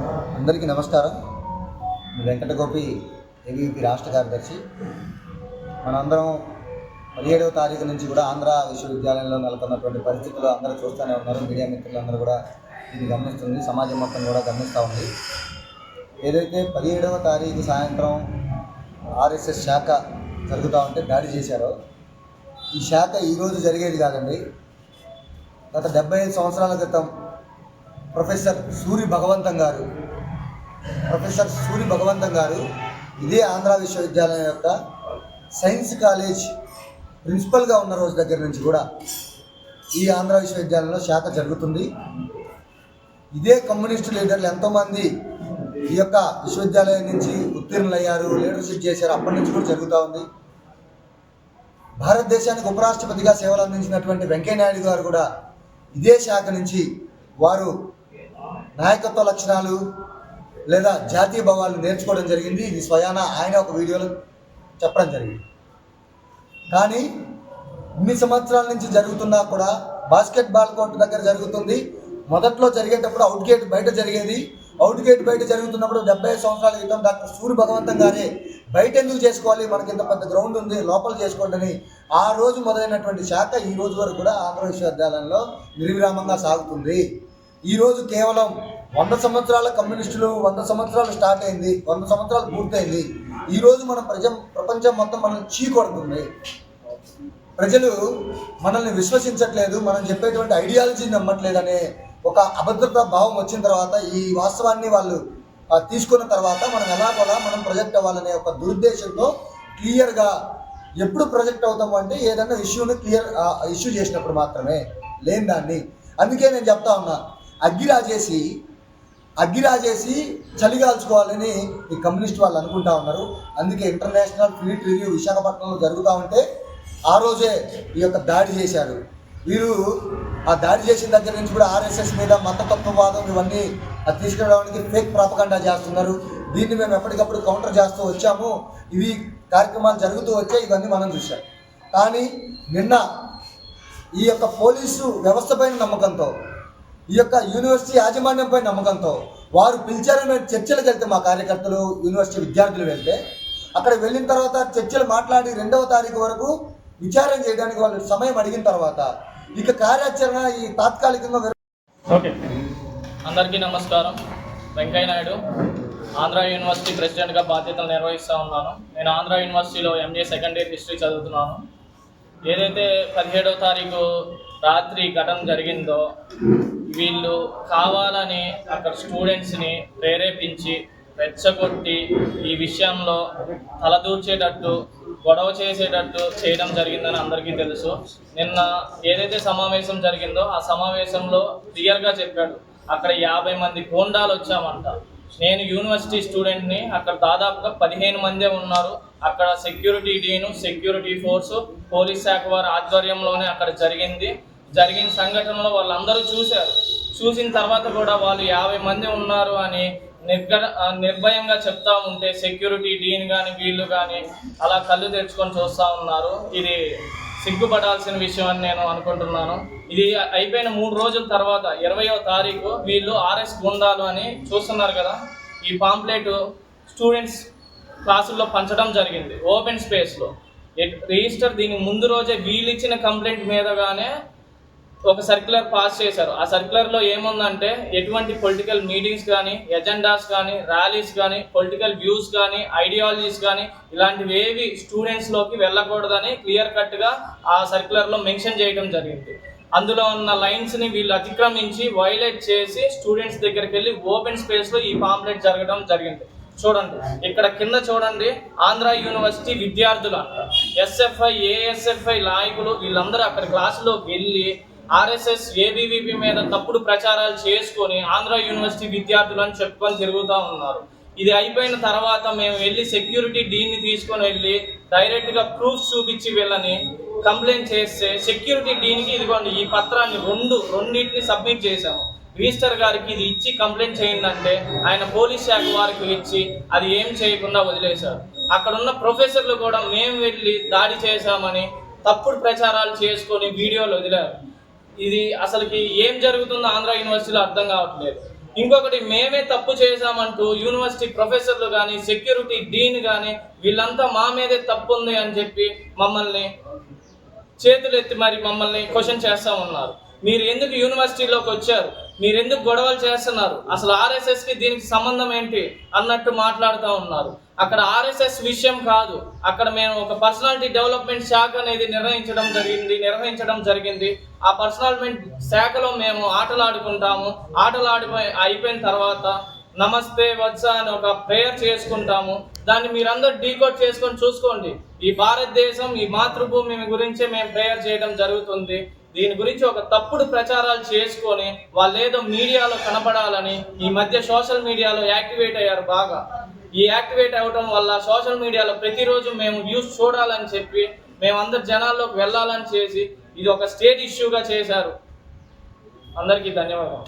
అందరికీ నమస్కారం. వెంకటగోపి ఏబీవీపీ రాష్ట్ర కార్యదర్శి. మనందరం 17వ తారీఖు నుంచి కూడా ఆంధ్ర విశ్వవిద్యాలయంలో నెలకొన్నటువంటి పరిస్థితులు అందరూ చూస్తూనే ఉన్నారు. మీడియా మిత్రులందరూ కూడా ఇది గమనిస్తుంది, సమాజం మొత్తం కూడా గమనిస్తూ ఉంది. ఏదైతే 17వ తారీఖు సాయంత్రం ఆర్ఎస్ఎస్ శాఖ జరుగుతూ ఉంటే దాడి చేశారో, ఈ శాఖ ఈరోజు జరిగేది కాదండి. గత 75 సంవత్సరాల క్రితం ప్రొఫెసర్ సూరి భగవంతం గారు ఇదే ఆంధ్ర విశ్వవిద్యాలయం యొక్క సైన్స్ కాలేజ్ ప్రిన్సిపల్గా ఉన్న రోజు దగ్గర నుంచి కూడా ఈ ఆంధ్ర విశ్వవిద్యాలయంలో శాఖ జరుగుతుంది. ఇదే కమ్యూనిస్టు లీడర్లు ఎంతోమంది ఈ యొక్క విశ్వవిద్యాలయం నుంచి ఉత్తీర్ణులయ్యారు, లీడర్షిప్ చేశారు. అప్పటి నుంచి కూడా జరుగుతూ ఉంది. భారతదేశానికి ఉపరాష్ట్రపతిగా సేవలు అందించినటువంటి వెంకయ్యనాయుడు గారు కూడా ఇదే శాఖ నుంచి వారు నాయకత్వ లక్షణాలు లేదా జాతీయ భావాలు నేర్చుకోవడం జరిగింది. ఇది స్వయాన ఆయన ఒక వీడియోలో చెప్పడం జరిగింది. కానీ ఇన్ని సంవత్సరాల నుంచి జరుగుతున్నా కూడా బాస్కెట్బాల్ కోర్టు దగ్గర జరుగుతుంది. మొదట్లో జరిగేటప్పుడు అవుట్ గేట్ బయట జరిగేది. అవుట్ గేట్ బయట జరుగుతున్నప్పుడు 75 సంవత్సరాల క్రితం డాక్టర్ సూరి భగవంతం గారే బయట ఎందుకు చేసుకోవాలి, మనకి ఇంత పెద్ద గ్రౌండ్ ఉంది, లోపల చేసుకోండి అని ఆ రోజు మొదలైనటువంటి శాఖ ఈ రోజు వరకు కూడా ఆంధ్ర విశ్వవిద్యాలయంలో నిర్విరామంగా సాగుతుంది. ఈరోజు కేవలం 100 సంవత్సరాల కమ్యూనిస్టులు 100 సంవత్సరాలు స్టార్ట్ అయింది, 100 సంవత్సరాలు పూర్తయింది. ఈరోజు మన ప్రపంచం మొత్తం మనల్ని చీకొడుతుంది. ప్రజలు మనల్ని విశ్వసించట్లేదు, మనం చెప్పేటువంటి ఐడియాలజీ నమ్మట్లేదు అనే ఒక అభద్రతా భావం వచ్చిన తర్వాత, ఈ వాస్తవాన్ని వాళ్ళు తీసుకున్న తర్వాత మనం ఎలాగోలా మనం ప్రొజెక్ట్ అవ్వాలనే ఒక దురుద్దేశంతో క్లియర్గా ఎప్పుడు ప్రొజెక్ట్ అవుతాము అంటే ఏదైనా ఇష్యూని ఇష్యూ చేసినప్పుడు మాత్రమే, లేని దాన్ని. అందుకే నేను చెప్తా ఉన్నా, అగ్గిరాజేసి చలిగాల్చుకోవాలని ఈ కమ్యూనిస్ట్ వాళ్ళు అనుకుంటా ఉన్నారు. అందుకే ఇంటర్నేషనల్ ఫ్లీట్ రివ్యూ విశాఖపట్నంలో జరుగుతూ ఉంటే ఆ రోజే ఈ యొక్క దాడి చేశారు. వీరు ఆ దాడి చేసిన దగ్గర నుంచి కూడా ఆర్ఎస్ఎస్ మీద మతతత్వవాదం ఇవన్నీ తీసుకురావడానికి ఫేక్ ప్రాపగండా చేస్తున్నారు. దీన్ని మేము ఎప్పటికప్పుడు కౌంటర్ చేస్తూ వచ్చాము. ఇవి కార్యక్రమాలు జరుగుతూ వచ్చాయి, ఇవన్నీ మనం చూసాం. కానీ నిన్న ఈ యొక్క పోలీసు వ్యవస్థపైన నమ్మకంతో, ఈ యొక్క యూనివర్సిటీ యాజమాన్యంపై నమ్మకంతో వారు పిలిచారని చర్చలకు వెళ్తే, మా కార్యకర్తలు యూనివర్సిటీ విద్యార్థులు వెళ్తే, అక్కడ వెళ్ళిన తర్వాత చర్చలు మాట్లాడి 2వ తారీఖు వరకు విచారణ చేయడానికి వాళ్ళు సమయం అడిగిన తర్వాత ఇక కార్యాచరణ ఈ తాత్కాలికంగా. ఓకే, అందరికీ నమస్కారం. వెంకయ్య నాయుడు, ఆంధ్ర యూనివర్సిటీ ప్రెసిడెంట్గా బాధ్యతలు నిర్వహిస్తూ ఉన్నాను. నేను ఆంధ్ర యూనివర్సిటీలో ఎంఏ సెకండ్ ఇయర్ హిస్టరీ చదువుతున్నాను. ఏదైతే 17వ తారీఖు రాత్రి ఘటన జరిగిందో, వీళ్ళు కావాలని అక్కడ స్టూడెంట్స్ని ప్రేరేపించి రెచ్చగొట్టి ఈ విషయంలో తలదూర్చేటట్టు, గొడవ చేసేటట్టు చేయడం జరిగిందని అందరికీ తెలుసు. నిన్న ఏదైతే సమావేశం జరిగిందో ఆ సమావేశంలో క్లియర్గా చెప్పాడు, అక్కడ 50 మంది గూండాలు వచ్చామంట. నేను యూనివర్సిటీ స్టూడెంట్ని, అక్కడ దాదాపుగా 15 మందే ఉన్నారు. అక్కడ సెక్యూరిటీ డీను, సెక్యూరిటీ ఫోర్సు, పోలీస్ శాఖ వారి ఆధ్వర్యంలోనే అక్కడ జరిగిన సంఘటనలో వాళ్ళందరూ చూశారు. చూసిన తర్వాత కూడా వాళ్ళు 50 మంది ఉన్నారు అని నిర్భయంగా చెప్తా ఉంటే సెక్యూరిటీ డీన్ కానీ వీళ్ళు కానీ అలా కళ్ళు తెరుచుకొని చూస్తూ ఉన్నారు. ఇది సిగ్గుపడాల్సిన విషయం అని నేను అనుకుంటున్నాను. ఇది అయిపోయిన 3 రోజుల తర్వాత 20వ తారీఖు వీళ్ళు ఆర్ఎస్ గుండాలు అని చూస్తున్నారు కదా, ఈ పాంప్లెట్ స్టూడెంట్స్ క్లాసుల్లో పంచడం జరిగింది ఓపెన్ స్పేస్లో. రిజిస్టర్ దీనికి ముందు రోజే వీళ్ళు ఇచ్చిన కంప్లైంట్ మీదగానే ఒక సర్క్యులర్ పాస్ చేశారు. ఆ సర్క్యులర్లో ఏముందంటే, ఎటువంటి పొలిటికల్ మీటింగ్స్ కానీ, ఎజెండాస్ కానీ, ర్యాలీస్ కానీ, పొలిటికల్ వ్యూస్ కానీ, ఐడియాలజీస్ కానీ ఇలాంటివి ఏవి స్టూడెంట్స్లోకి వెళ్ళకూడదని క్లియర్ కట్గా ఆ సర్క్యులర్లో మెన్షన్ చేయడం జరిగింది. అందులో ఉన్న లైన్స్ని వీళ్ళు అతిక్రమించి వైలేట్ చేసి స్టూడెంట్స్ దగ్గరికి వెళ్ళి ఓపెన్ స్పేస్లో ఈ పాంప్లెట్ జరగడం జరిగింది. చూడండి, ఇక్కడ కింద చూడండి, ఆంధ్ర యూనివర్సిటీ విద్యార్థులు అంట, ఎస్ఎఫ్ఐ, ఏఎస్ఎఫ్ఐ నాయకులు వీళ్ళందరూ అక్కడ క్లాసులోకి వెళ్ళి ఆర్ఎస్ఎస్, ఏబీవీపీ మీద తప్పుడు ప్రచారాలు చేసుకొని ఆంధ్ర యూనివర్సిటీ విద్యార్థులు అని చెప్పుకొని తిరుగుతూ ఉన్నారు. ఇది అయిపోయిన తర్వాత మేము వెళ్ళి సెక్యూరిటీ డీన్ని తీసుకొని వెళ్ళి డైరెక్ట్గా ప్రూఫ్స్ చూపించి వీళ్ళని కంప్లైంట్ చేస్తే, సెక్యూరిటీ డీన్కి ఇదిగోండి ఈ పత్రాన్ని రెండింటిని సబ్మిట్ చేశాము. రిజిస్టర్ గారికి ఇది ఇచ్చి కంప్లైంట్ చేయండి అంటే ఆయన పోలీస్ శాఖ వారికి ఇచ్చి అది ఏం చేయకుండా వదిలేశారు. అక్కడ ఉన్న ప్రొఫెసర్లు కూడా మేము వెళ్ళి దాడి చేశామని తప్పుడు ప్రచారాలు చేసుకొని వీడియోలు వదిలారు. ఇది అసలుకి ఏం జరుగుతుందో ఆంధ్ర యూనివర్సిటీలో అర్థం కావట్లేదు. ఇంకొకటి మేమే తప్పు చేశామంటూ యూనివర్సిటీ ప్రొఫెసర్లు కానీ సెక్యూరిటీ డీన్ కానీ వీళ్ళంతా మా మీదే తప్పు ఉంది అని చెప్పి మమ్మల్ని చేతులెత్తి మరి మమ్మల్ని క్వశ్చన్ చేస్తూ ఉన్నారు. మీరు ఎందుకు యూనివర్సిటీలోకి వచ్చారు, మీరు ఎందుకు గొడవలు చేస్తున్నారు, అసలు ఆర్ఎస్ఎస్కి దీనికి సంబంధం ఏంటి అన్నట్టు మాట్లాడుతూ ఉన్నారు. అక్కడ ఆర్ఎస్ఎస్ విషయం కాదు, అక్కడ మేము ఒక పర్సనాలిటీ డెవలప్మెంట్ శాఖ అనేది నిర్వహించడం జరిగింది. ఆ పర్సనాలిటీ శాఖలో మేము ఆటలాడుకుంటాము. అయిపోయిన తర్వాత నమస్తే వత్స అని ఒక ప్రేయర్ చేసుకుంటాము. దాన్ని మీరందరూ డీకోడ్ చేసుకొని చూసుకోండి. ఈ భారతదేశం, ఈ మాతృభూమి గురించే మేము ప్రేయర్ చేయడం జరుగుతుంది. దీని గురించి ఒక తప్పుడు ప్రచారాలు చేసుకొని వాళ్ళు ఏదో మీడియాలో కనపడాలని ఈ మధ్య సోషల్ మీడియాలో యాక్టివేట్ అయ్యారు బాగా. ఈ యాక్టివేట్ అవ్వడం వల్ల సోషల్ మీడియాలో ప్రతిరోజు మేము న్యూస్ చూడాలని చెప్పి మేమందరు జనాల్లోకి వెళ్ళాలని చేసి ఇది ఒక స్టేట్ ఇష్యూగా చేశారు. అందరికీ ధన్యవాదాలు.